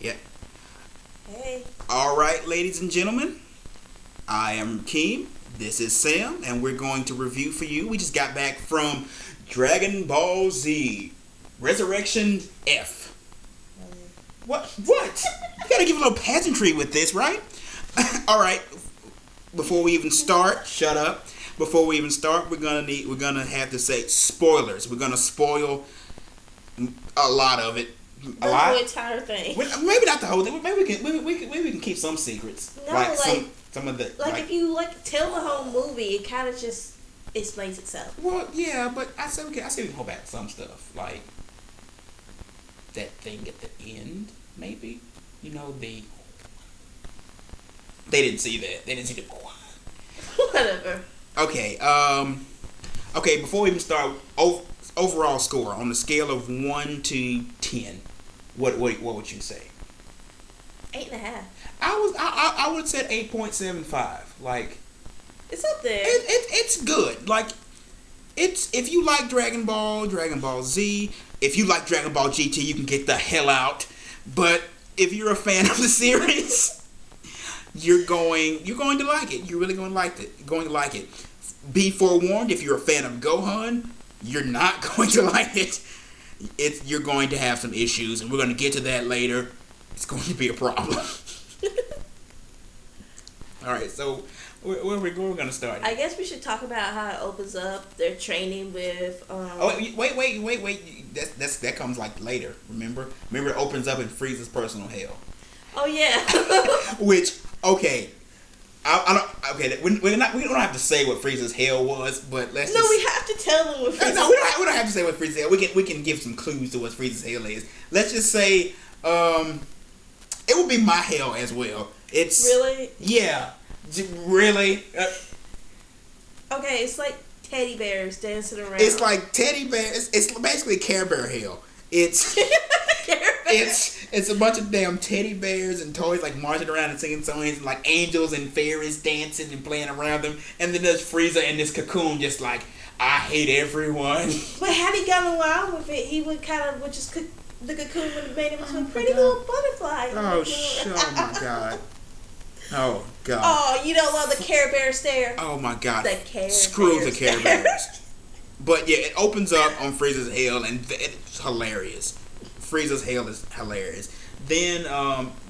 Yeah. Hey. All right, ladies and gentlemen. I am Keem. This is Sam, and we're going to review for you. We just got back from Dragonball Z, Resurrection F. What? You gotta give a little pageantry with this, right? All right. Before we even start, shut up. Before we even start, we're gonna have to say spoilers. We're gonna spoil a lot of it. The whole entire thing. Maybe not the whole thing. Maybe we can keep some secrets. No, like some of the if you tell the whole movie, it kind of just explains itself. Well, yeah, but I say we can hold back some stuff, like that thing at the end. Maybe they didn't see that. They didn't see the Whatever. Okay. Okay. Before we even start, overall score on the scale of 1 to 10, what would you say? 8.5. I would say 8.75. Like, it's up there. It's good. Like, it's, if you like Dragon Ball Z, if you like Dragon Ball GT, you can get the hell out. But if you're a fan of the series, you're going to like it. You're really going to like it. Be forewarned, if you're a fan of Gohan, you're not going to like it. You're going to have some issues, and we're going to get to that later. It's going to be a problem. All right, so where are we going to start? I guess we should talk about how it opens up their training with. Oh wait! That comes like later. Remember, it opens up in Frieza's personal hell. Oh yeah. Which, okay. I don't. Okay, we don't have to say what Frieza's hell was, but let's. No, we have to tell them what Frieza's. No, we don't have to say what Frieza's hell. We can give some clues to what Frieza's hell is. Let's just say, it would be my hell as well. It's really. Yeah, really. Okay, it's like teddy bears dancing around. It's like teddy bears. It's basically Care Bear hell. It's. It's a bunch of damn teddy bears and toys like marching around and singing songs, and like angels and fairies dancing and playing around them, and then there's Frieza in this cocoon just like, I hate everyone. But had he gotten along with it, he would just the cocoon would have made him into a pretty little butterfly. Oh my god. Oh god. Oh, you don't love the Care Bear stare. Oh my god. Screw the Care Bears. But yeah, it opens up on Frieza's hell, and it's hilarious. Frieza's hell is hilarious. Then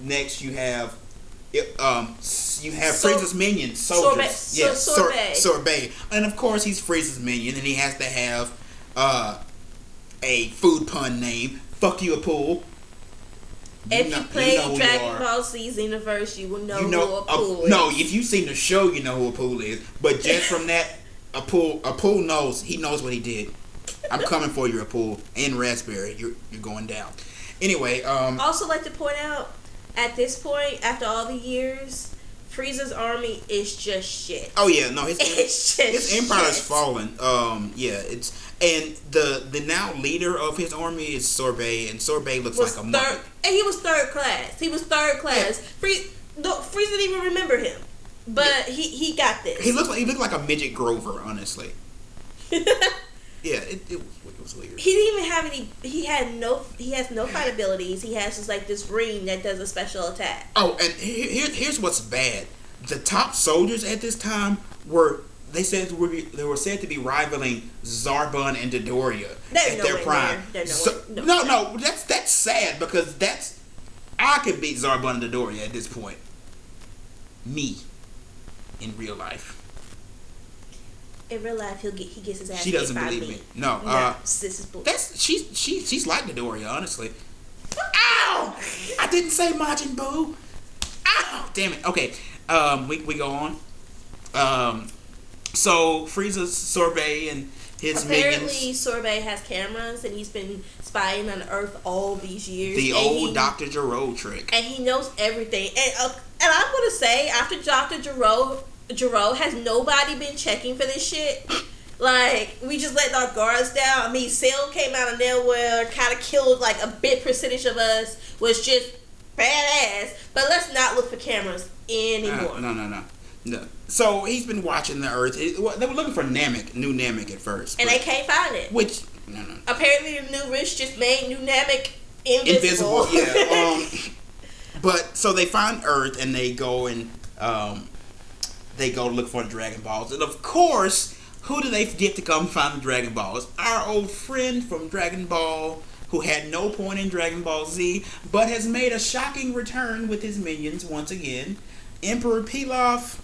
next you have Frieza's minion, soldiers. Sorbet. And of course he's Frieza's minion, and he has to have a food pun name. Fuck you, a pool. If you play Dragon Ball Z Xenoverse, you will know who Apool is. No, if you've seen the show, you know who Apool is. But just from that, Apool knows. He knows what he did. I'm coming for you, Apool, and Raspberry. You're going down. Anyway, also like to point out, at this point, after all the years, Frieza's army is just shit. Oh yeah, no, his empire is shit. fallen. Yeah, it's, and the now leader of his army is Sorbet, and Sorbet looks like a muppet. And he was third class. Yeah. Frieza didn't even remember him, but yeah. he got this. He looked like a midget Grover, honestly. Yeah, it was weird. He didn't even have any. He has no fight abilities. He has just like this ring that does a special attack. Oh, and here's what's bad. The top soldiers at this time were said to be rivaling Zarbon and Dodoria at their prime. No, that's sad, because I could beat Zarbon and Dodoria at this point. Me, in real life. In real life, he gets his ass. She doesn't believe me. No, this is bullshit. She's like Dodoria, honestly. Ow! I didn't say Majin Buu. Ow! Damn it. Okay, we go on. So Frieza's Sorbet and his apparently minions. Sorbet has cameras, and he's been spying on Earth all these years. The old Dr. Gero trick. And he knows everything. And I'm gonna say, after Dr. Gero, has nobody been checking for this shit? Like, we just letting our guards down. I mean, Cell came out of nowhere, kind of killed like a big percentage of us, was just badass. But let's not look for cameras anymore. No. So he's been watching the Earth. They were looking for New Namek at first, and they can't find it. No. Apparently, the new Rich just made New Namek invisible. Yeah. But so they find Earth and they go and they go look for the Dragon Balls. And of course, who do they get to come find the Dragon Balls? Our old friend from Dragon Ball, who had no point in Dragon Ball Z, but has made a shocking return with his minions once again. Emperor Pilaf,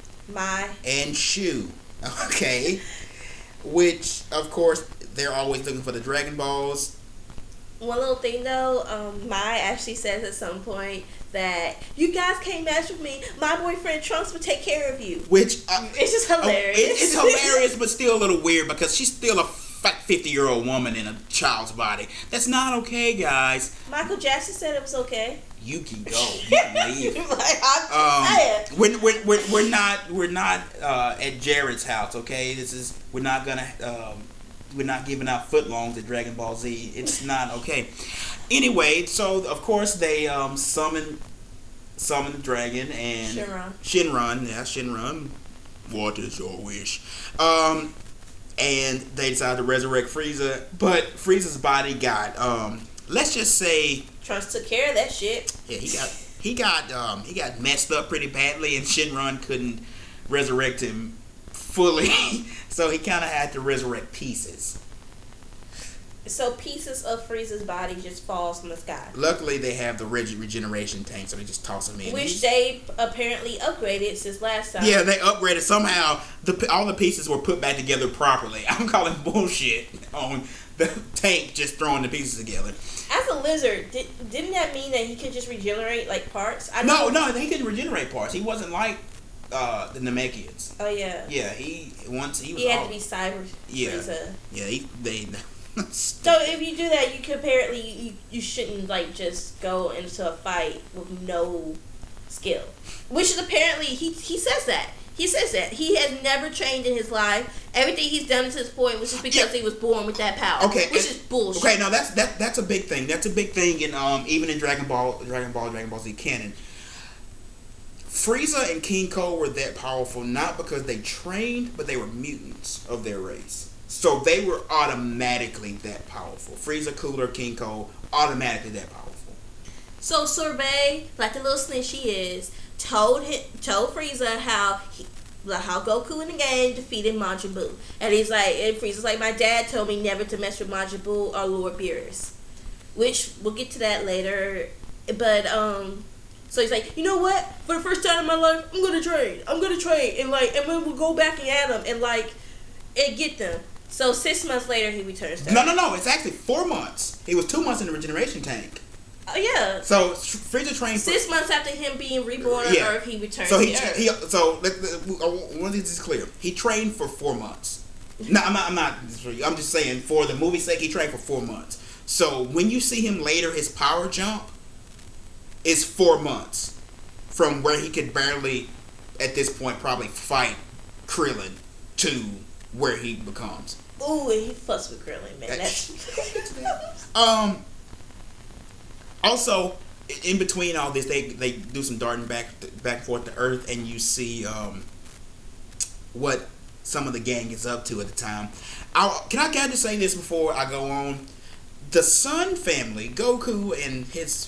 and Shu. Okay. Which, of course, they're always looking for the Dragon Balls. One little thing though, Mai actually says at some point that you guys can't mess with me. My boyfriend Trunks would take care of you. Which it's just hilarious. It's hilarious, but still a little weird because she's still a fat 50-year-old woman in a child's body. That's not okay, guys. Michael Jackson said it was okay. You can go. You can leave. We're not at Jared's house. Okay, we're not giving out footlongs at Dragon Ball Z. It's not okay. Anyway, so of course they summon the dragon and Shinron. What is your wish? And they decide to resurrect Frieza, but Frieza's body got let's just say Trunks took care of that shit. Yeah, he got messed up pretty badly, and Shinron couldn't resurrect him fully, so he kind of had to resurrect pieces. So pieces of Frieza's body just falls from the sky. Luckily, they have the regeneration tank, so they just toss them in. Which they apparently upgraded since last time. Yeah, they upgraded somehow. All the pieces were put back together properly. I'm calling bullshit on the tank just throwing the pieces together. As a lizard, didn't that mean that he could just regenerate like parts? No, he couldn't regenerate parts. He wasn't like the Namekians. Oh yeah. Yeah, he had to be cyber. Yeah. Frieza. Yeah, they. So if you do that, you could apparently you shouldn't like just go into a fight with no skill, which is apparently he says that. He says that he has never trained in his life. Everything he's done to this point was just because he was born with that power. Okay, which is bullshit. Okay, now that's a big thing. That's a big thing in even in Dragon Ball Z canon. Frieza and King Ko were that powerful not because they trained, but they were mutants of their race. So they were automatically that powerful. Frieza, Cooler, King Ko, automatically that powerful. So Sorbet, like the little snitch she is, told Frieza how Goku in the game defeated Majin Buu, and Frieza's like, my dad told me never to mess with Majin Buu or Lord Beerus, which we'll get to that later. But so he's like, you know what? For the first time in my life, I'm gonna train, and then we'll go back at him and get them. So 6 months later, he returns to Earth. No. It's actually 4 months. He was 2 months in the regeneration tank. Oh yeah. So Frieza trained 6 months after him being reborn on Earth, he returns to Earth. I want this clear. He trained for 4 months. No, I'm not. I'm just saying for the movie's sake, he trained for 4 months. So when you see him later, his power jump is 4 months from where he could barely, at this point, probably fight Krillin to where he becomes. Ooh, and he fucks with Krillin, man. Also, in between all this, they do some darting back and forth to Earth, and you see what some of the gang is up to at the time. Can I just say this before I go on? The Sun family, Goku and his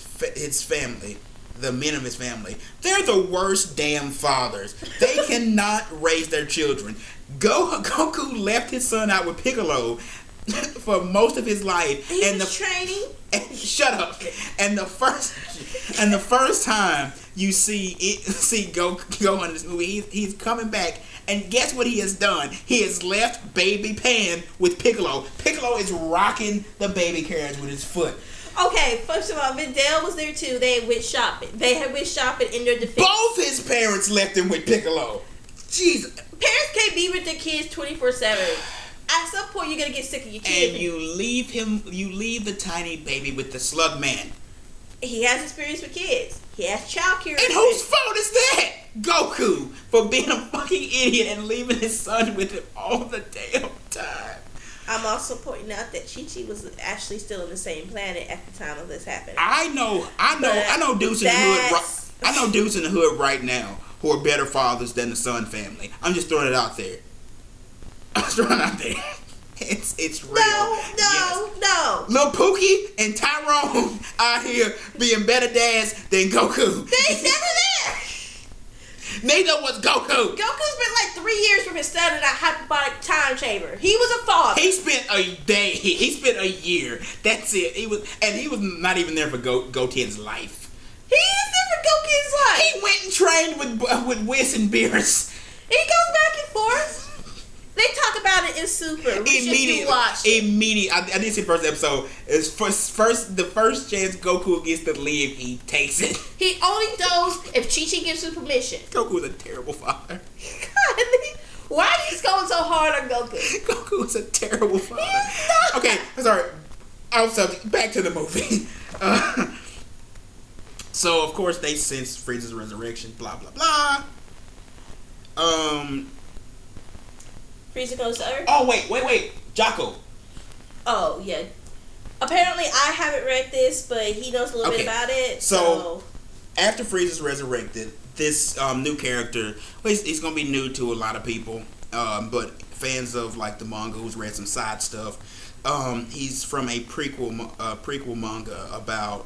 family, the men of his family, they're the worst damn fathers. They cannot raise their children. Goku left his son out with Piccolo for most of his life. He was training. Shut up. And the first time you see Goku in this movie, he's coming back, and guess what he has done? He has left Baby Pan with Piccolo. Piccolo is rocking the baby carriage with his foot. Okay, first of all, Videl was there too. They went shopping. They had went shopping in their defense. Both his parents left him with Piccolo. Jesus. Parents can't be with their kids 24/7. At some point, you're gonna get sick of your kid. And you leave the tiny baby with the slug man. He has experience with kids. He has childcare. And whose fault is that? Goku, for being a fucking idiot and leaving his son with him all the damn time. I'm also pointing out that Chi-Chi was actually still on the same planet at the time of this happening. I know dudes in the hood. I know dudes in the hood right now who are better fathers than the Sun family. I'm just throwing it out there. I'm just throwing it out there. It's real. No. No. Lil Pookie and Tyrone out here being better dads than Goku. They ain't never there. Neither was Goku. Goku's been like 3 years from his son in a hyperbolic time chamber. He was a father. He spent a day. He spent a year. That's it. He was not even there for Goten's life. He is there for Goku's life. He went and trained with Whis and Beerus. He goes back and forth. They talk about it in Super. Immediately. I did see the first episode. It's the first chance Goku gets to live, he takes it. He only knows if Chi-Chi gives him permission. Goku is a terrible father. God, why are you going so hard on Goku? Goku is a terrible father. He's not. Okay, sorry. Off subject. Back to the movie. So of course they sense Frieza's resurrection. Blah blah blah. Frieza goes to Earth? Oh, wait. Jocko. Oh, yeah. Apparently, I haven't read this, but he knows a little bit about it. So, after Frieza's resurrected, this new character, well, he's going to be new to a lot of people, but fans of, like, the manga who's read some side stuff, he's from a prequel manga about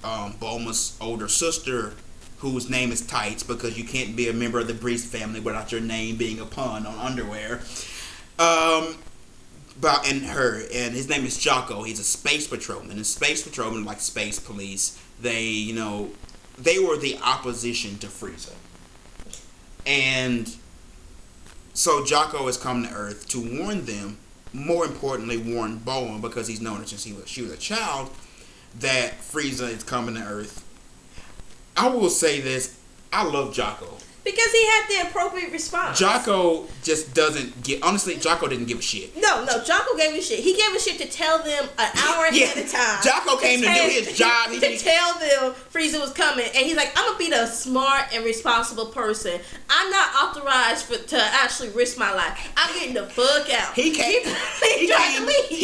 Bulma's older sister, whose name is Tights, because you can't be a member of the Breeze family without your name being a pun on underwear. And his name is Jocko. He's a space patrolman. And space patrolmen, like space police, they were the opposition to Frieza. And so Jocko has come to Earth to warn them, more importantly warn Bulma, because he's known her since she was a child, that Frieza is coming to Earth. I will say this, I love Jocko. Because he had the appropriate response. Jocko just doesn't get... Honestly, Jocko didn't give a shit. No, Jocko gave a shit. He gave a shit to tell them an hour ahead of time. Jocko came to do his job. To tell them Frieza was coming. And he's like, I'm going to be the smart and responsible person. I'm not authorized to actually risk my life. I'm getting the fuck out. He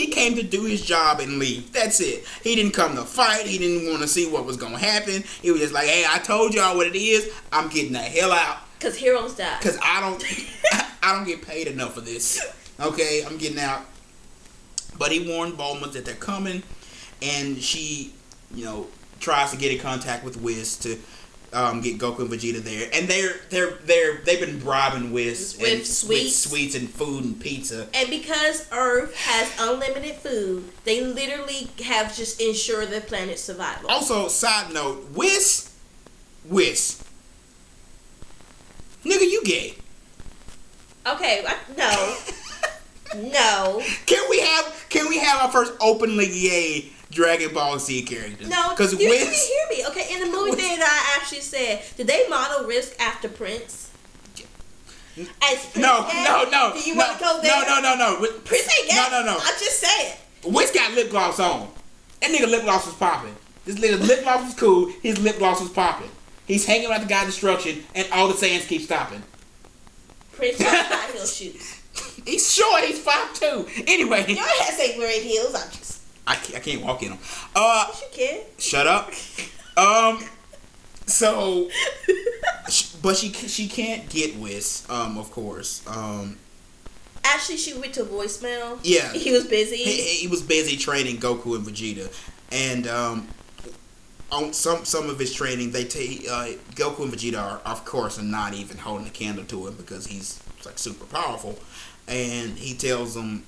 came to do his job and leave. That's it. He didn't come to fight. He didn't want to see what was going to happen. He was just like, hey, I told y'all what it is. I'm getting the hell out. Because heroes die. Because I don't get paid enough for this. Okay, I'm getting out. But he warned Bulma that they're coming, and she, tries to get in contact with Whis to get Goku and Vegeta there. And they've been bribing Whis with sweets and food and pizza. And because Earth has unlimited food, they literally have just ensured the planet's survival. Also, side note, Whis. Nigga, you gay. Okay, no. No. Can we have our first openly gay Dragon Ball Z character? No, because you didn't hear me. Okay, in the movie thing that I actually said, did they model Risk after Prince? No. Do you want to go there? No. Prince ain't gay. No. I just said. Whis got lip gloss on. That nigga lip gloss was popping. This nigga's lip gloss was cool. His lip gloss was popping. He's hanging around the God Destruction, and all the Saiyans keep stopping. Prince wears high heel shoes. He's short. He's 5'2". Anyway. Your ass ain't wearing heels. I can't walk in them. Yes, you can. Shut up. So, but she can't get Whis. Of course. Actually, she went to voicemail. Yeah. He was busy. He was busy training Goku and Vegeta, and on some of his training, they take Goku and Vegeta are, of course, not even holding a candle to him because he's like super powerful, and he tells them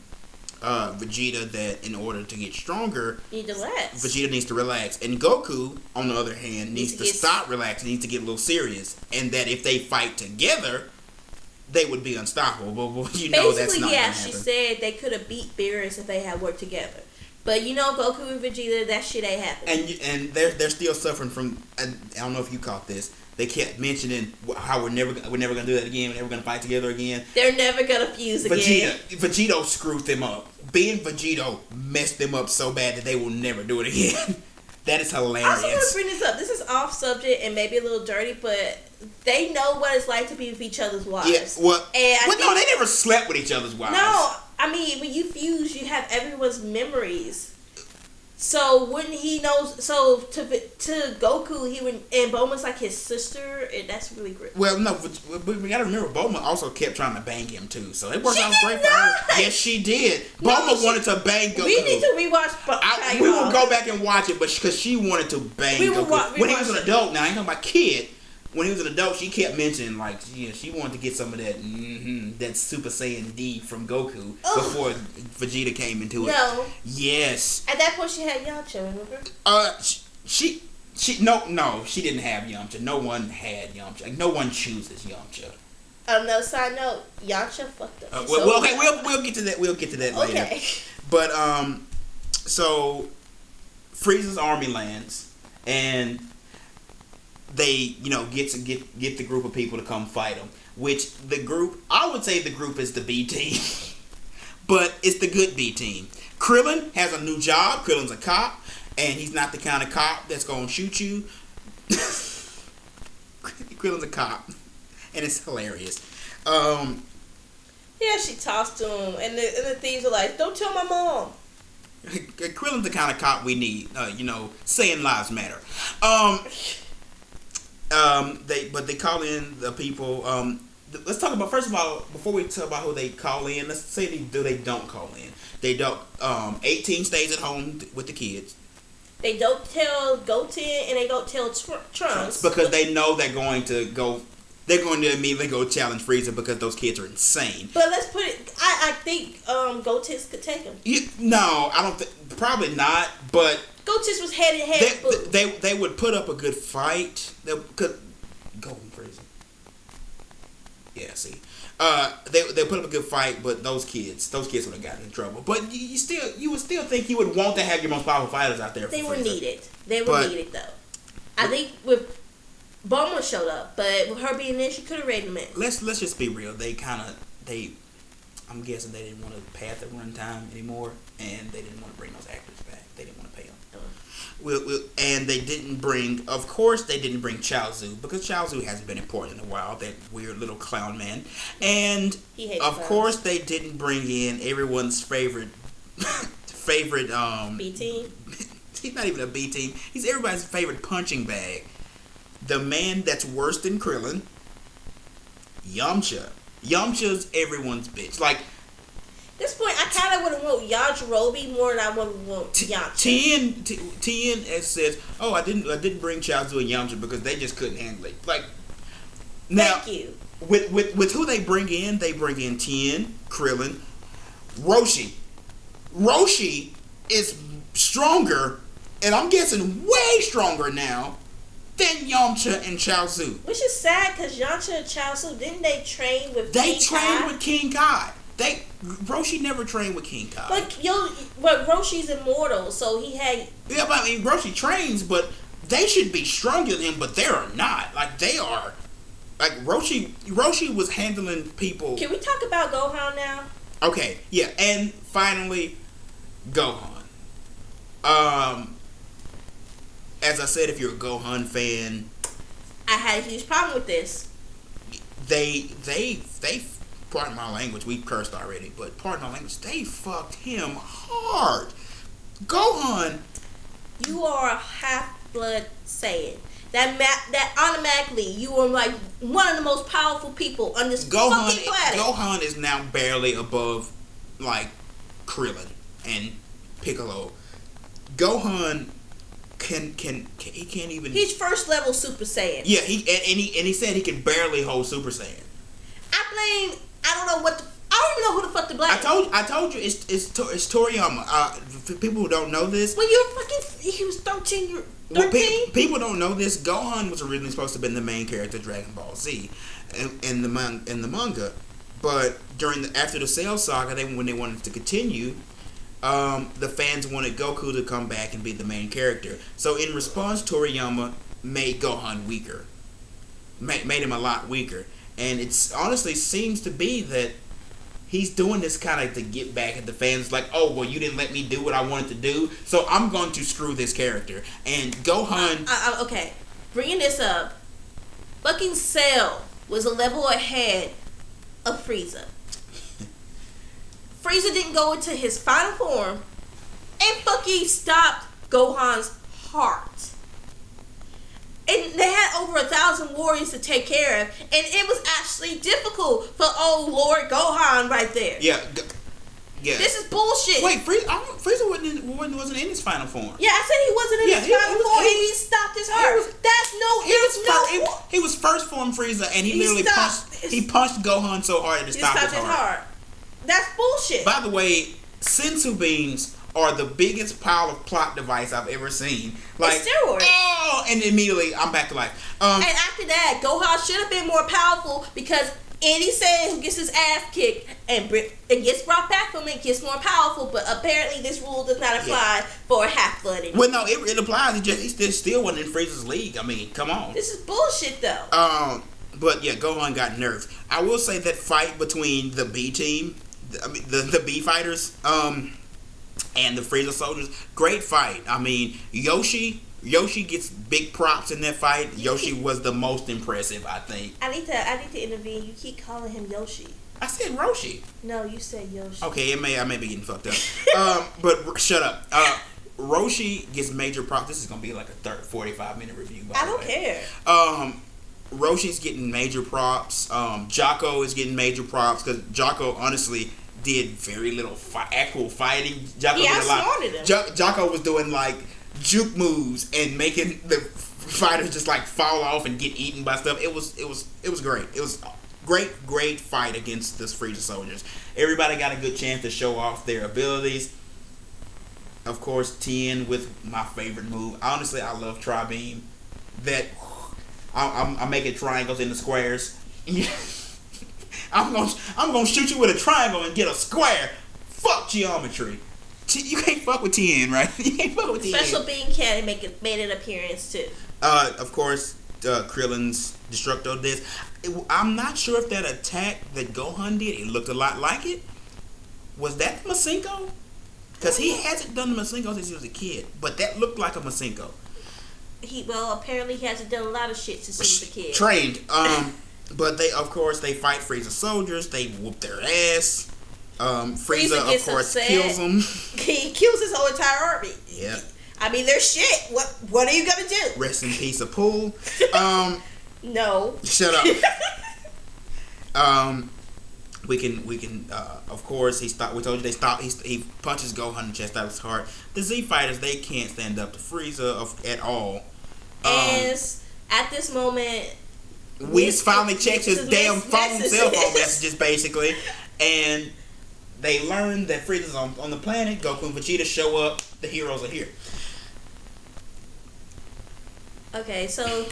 Vegeta that in order to get stronger, Vegeta needs to relax, and Goku, on the other hand, needs to stop relaxing, needs to get a little serious, and that if they fight together, they would be unstoppable. But that's not going to happen. She said they could have beat Beerus if they had worked together. But Goku and Vegeta, that shit ain't happening. And they're still suffering from. I don't know if you caught this. They kept mentioning how we're never gonna do that again. We're never gonna fight together again. They're never gonna fuse again. Vegito screwed them up. Being Vegito messed them up so bad that they will never do it again. That is hilarious. I also want to bring this up. This is off subject and maybe a little dirty, but they know what it's like to be with each other's wives. Yeah, no, they never slept with each other's wives. No, I mean, when you fuse, you have everyone's memories. So wouldn't he know? So to Goku, he would, and Bulma's like his sister, and that's really great. Well, no, but we gotta remember Bulma also kept trying to bang him too, so it worked out great not. for her. Yes, she did. No, Bulma wanted to bang Goku. We need to rewatch. We will go back and watch it, but because she wanted to bang Goku when he was an adult. Now I ain't talking about kid. When he was an adult, she kept mentioning like, yeah, she wanted to get some of that that Super Saiyan D from Goku before Vegeta came into it. No. Yes. At that point, she had Yamcha. Remember? She didn't have Yamcha. No one had Yamcha. Like, no one chooses Yamcha. No, side note, Yamcha fucked up. We'll get to that. We'll get to that later. Okay. But so Frieza's army lands and they, get the group of people to come fight them. Which I would say the group is the B team, but it's the good B team. Krillin has a new job. Krillin's a cop, and he's not the kind of cop that's gonna shoot you. Krillin's a cop, and it's hilarious. Yeah, she tossed to him, and the thieves are like, "Don't tell my mom." Krillin's the kind of cop we need. Saying lives matter. They call in the people. Let's talk about, first of all, before we talk about who they call in. Let's say they don't call in. They don't. 18 stays at home with the kids. They don't tell Goten, and they don't tell Trunks because they know they're going to go. They're going to immediately go challenge Frieza because those kids are insane. But let's put it. I think Goten could take him. No, I don't think. Probably not. But Goten was head and head. They would put up a good fight. They could go Frieza. Yeah, see. They put up a good fight, but those kids would have gotten in trouble. But you would still think you would want to have your most powerful fighters out there. They were needed. They were needed though. I think with Bulma showed up, but with her being there, she could have raided them in. Let's just be real. I'm guessing they didn't want to pay at the runtime anymore, and they didn't want to bring those actors back. They didn't want to pay them. And they didn't bring, of course, they didn't bring Chaozu, because Chaozu hasn't been important in a while, that weird little clown man. And, of course, they didn't bring in everyone's favorite, B-team? He's not even a B-team. He's everybody's favorite punching bag. The man that's worse than Krillin, Yamcha. Yamcha's everyone's bitch. Like, at this point, I kind of would want Yajirobe more than I would want Yamcha. Tien says, "Oh, I didn't bring Chaozu and Yamcha because they just couldn't handle it." Like, now, thank you. With who they bring in Tien, Krillin, Roshi. Roshi is stronger, and I'm guessing way stronger now than Yamcha and Chaozu. Which is sad because Yamcha and Chaozu, didn't they train with King Kai? They trained with King Kai. Roshi never trained with King Kai. But Roshi's immortal, so he had... Yeah, but I mean, Roshi trains, but they should be stronger than him, but they are not. Like, they are... Like, Roshi was handling people... Can we talk about Gohan now? Okay, yeah. And finally, Gohan. As I said, if you're a Gohan fan... I had a huge problem with this. They pardon my language, we cursed already, but pardon my language, they fucked him hard. Gohan, you are a half-blood Saiyan. That automatically, you are like one of the most powerful people on this fucking planet. Gohan is now barely above, like, Krillin and Piccolo. Gohan he can't even... He's first level Super Saiyan. Yeah, he said he can barely hold Super Saiyan. I don't know what I don't even know who the fuck to blame. I told you it's Toriyama. For people who don't know this, when he was 13. People don't know this. Gohan was originally supposed to have been the main character of Dragon Ball Z, in the manga, but after the Cell Saga, when they wanted to continue, the fans wanted Goku to come back and be the main character. So in response, Toriyama made Gohan weaker, made him a lot weaker. And it's honestly seems to be that he's doing this kind of to get back at the fans. Like, oh, well, you didn't let me do what I wanted to do, so I'm going to screw this character. And Gohan... okay, bringing this up, fucking Cell was a level ahead of Frieza. Frieza didn't go into his final form and fucking stopped Gohan's heart. And they had over 1,000 warriors to take care of, and it was actually difficult for old Lord Gohan right there. Yeah. Yeah. This is bullshit. Wait, Frieza wasn't in his final form. Yeah, I said he wasn't in his final form. He stopped his heart. He was first form Frieza, and he literally punched Gohan so hard that it stopped his heart. That's bullshit. By the way, senzu beans are the biggest pile of plot device I've ever seen. Like steroids. Oh, and immediately I'm back to life. And after that, Gohan should have been more powerful because any Saiyan who gets his ass kicked and gets brought back from it gets more powerful. But apparently, this rule does not apply for a half-blood anymore. Well, no, it applies. He still wasn't in Frieza's league. I mean, come on. This is bullshit, though. But yeah, Gohan got nerfed. I will say that fight between the B team, the B fighters, and the Frieza soldiers, great fight. I mean, Yoshi gets big props in that fight. Yoshi was the most impressive, I think. I need to intervene. You keep calling him Yoshi. I said Roshi. No, you said Yoshi. Okay, I may be getting fucked up. But shut up. Roshi gets major props. This is gonna be like a 45-minute review. I don't care. Roshi's getting major props. Jocko is getting major props because Jocko honestly did very little actual fighting. Jocko did a lot. Jocko was doing like juke moves and making the fighters just like fall off and get eaten by stuff. It was great. It was great fight against the Frieza soldiers. Everybody got a good chance to show off their abilities. Of course, Tien with my favorite move. Honestly, I love Tri-Beam. That I'm making triangles into squares. I'm gonna shoot you with a triangle and get a square. Fuck geometry. You can't fuck with Tien, right? You can't fuck with Tien. Special Beam Cannon made an appearance too. Of course, Krillin's Destructo Disc. I'm not sure if that attack that Gohan did, it looked a lot like it. Was that the Masenko? Because he hasn't done the Masenko since he was a kid, but that looked like a Masenko. Apparently he hasn't done a lot of shit since he was a kid. Trained. But they fight Frieza soldiers. They whoop their ass. Frieza of course kills them. He kills his whole entire army. Yeah. I mean, they're shit. What are you gonna do? Rest in peace, Apul. No. Shut up. We can. Of course, he stopped. We told you they stopped. He punches Gohan in the chest out of his heart. The Z fighters, they can't stand up to Frieza at all. As at this moment, Whis finally checks his damn cell phone messages, basically, and they learn that Frieza's on the planet. Goku and Vegeta show up. The heroes are here. Okay, so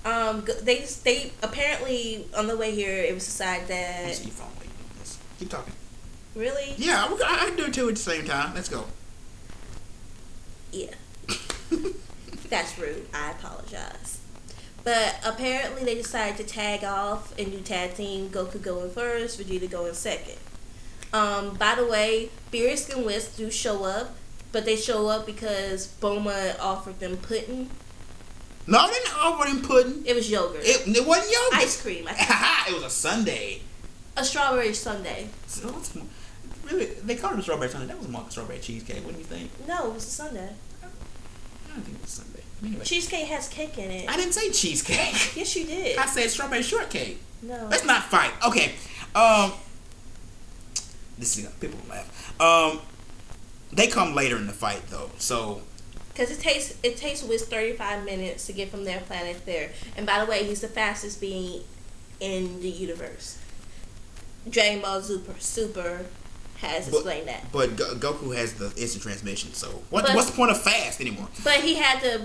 they apparently on the way here it was decided that. Keep talking. Really? Yeah, I can do two at the same time. Let's go. Yeah. That's rude. I apologize. But apparently they decided to tag off and do tag team. Goku going first, Vegeta going second. By the way, Beerus and Whis do show up, but they show up because Bulma offered them pudding. No, they didn't offer them pudding. It was yogurt. It wasn't yogurt. Ice cream. It was a sundae. A strawberry sundae. So really, they called it a strawberry sundae. That was a strawberry cheesecake. What do you think? No, it was a sundae. I don't think it was sundae. Anyway. Cheesecake has cake in it. I didn't say cheesecake. Yes, you did. I said strawberry shortcake. No. Let's not fight. Okay. This is people laugh. They come later in the fight though, so. Because it takes Whis 35 minutes to get from their planet there, and by the way, he's the fastest being in the universe. Dragon Ball Super has explained that. But Goku has the instant transmission, so what's the point of fast anymore? But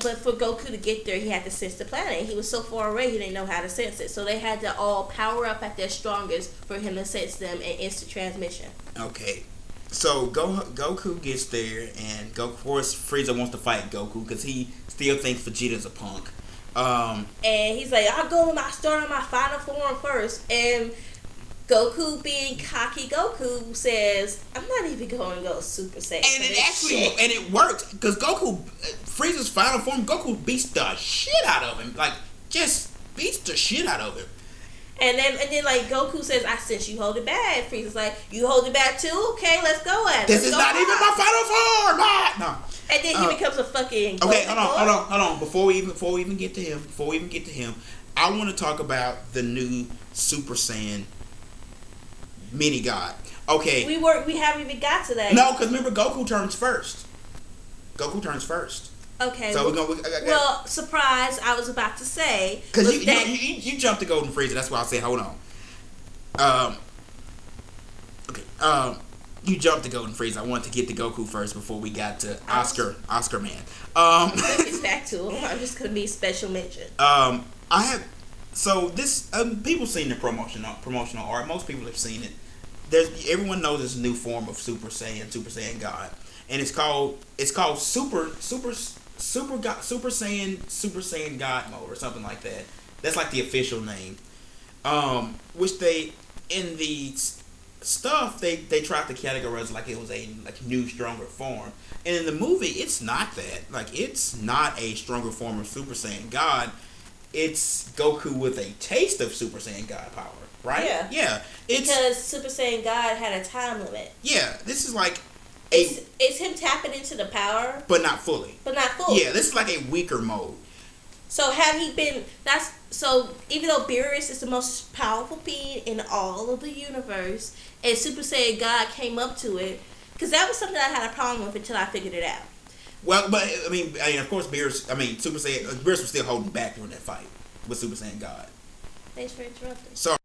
but for Goku to get there, he had to sense the planet. He was so far away, he didn't know how to sense it. So they had to all power up at their strongest for him to sense them in instant transmission. Okay. So Goku gets there, and of course Frieza wants to fight Goku because he still thinks Vegeta's a punk. And he's like, I'll go start on my final form first. And Goku, being cocky Goku, says, I'm not even going to go Super Saiyan. And it worked because Frieza's final form, Goku beats the shit out of him. Like, just beats the shit out of him. And then like Goku says, I sense you hold it back. Frieza's like, you hold it back too? Okay, let's go at it. This is not even my final form. No. And then he becomes a fucking. Okay, hold on. Before we even get to him, I want to talk about the new Super Saiyan mini god. Okay. We haven't even got to that. No, because remember Goku turns first. Okay. So well, surprise! I was about to say because you jumped to Golden Frieza. That's why I said hold on. Okay. You jumped to Golden Frieza. I wanted to get to Goku first before we got to Oscar Man. Get back to him. I'm just gonna be special mention. I have this people seen the promotional art. Most people have seen it. Everyone knows this new form of Super Saiyan God, and it's called Super Saiyan God mode or something like that. That's like the official name. Which they in the stuff they tried to categorize like it was a new stronger form, and in the movie it's not that. Like it's not a stronger form of Super Saiyan God. It's Goku with a taste of Super Saiyan God power, right? Yeah. Because Super Saiyan God had a time limit. Yeah, this is like it's him tapping into the power, but not fully. Yeah, this is like a weaker mode. So have he been? Even though Beerus is the most powerful being in all of the universe, and Super Saiyan God came up to it, because that was something I had a problem with until I figured it out. Well, but I mean, of course, Beerus was still holding back during that fight with Super Saiyan God. Thanks for interrupting. So.